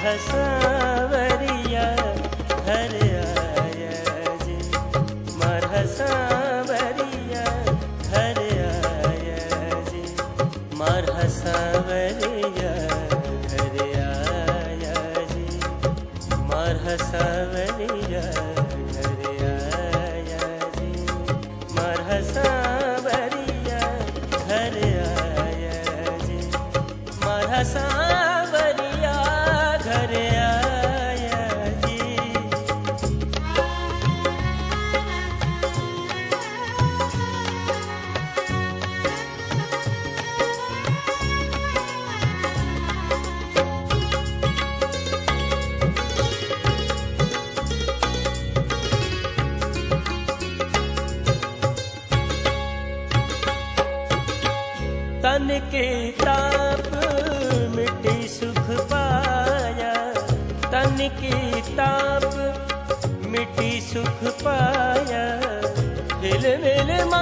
सावरिया घर आया जी, मारा सावरिया घर आया जी, मारा सावरिया घर आया जी, मारा सावरिया घर आया जी, मारा सावरिया घर आया जी, मारा सावरिया घर आया जी। तन के ताप मिट्टी सुख पाया, तन के ताप मिट्टी सुख पाया, हिल मिल मा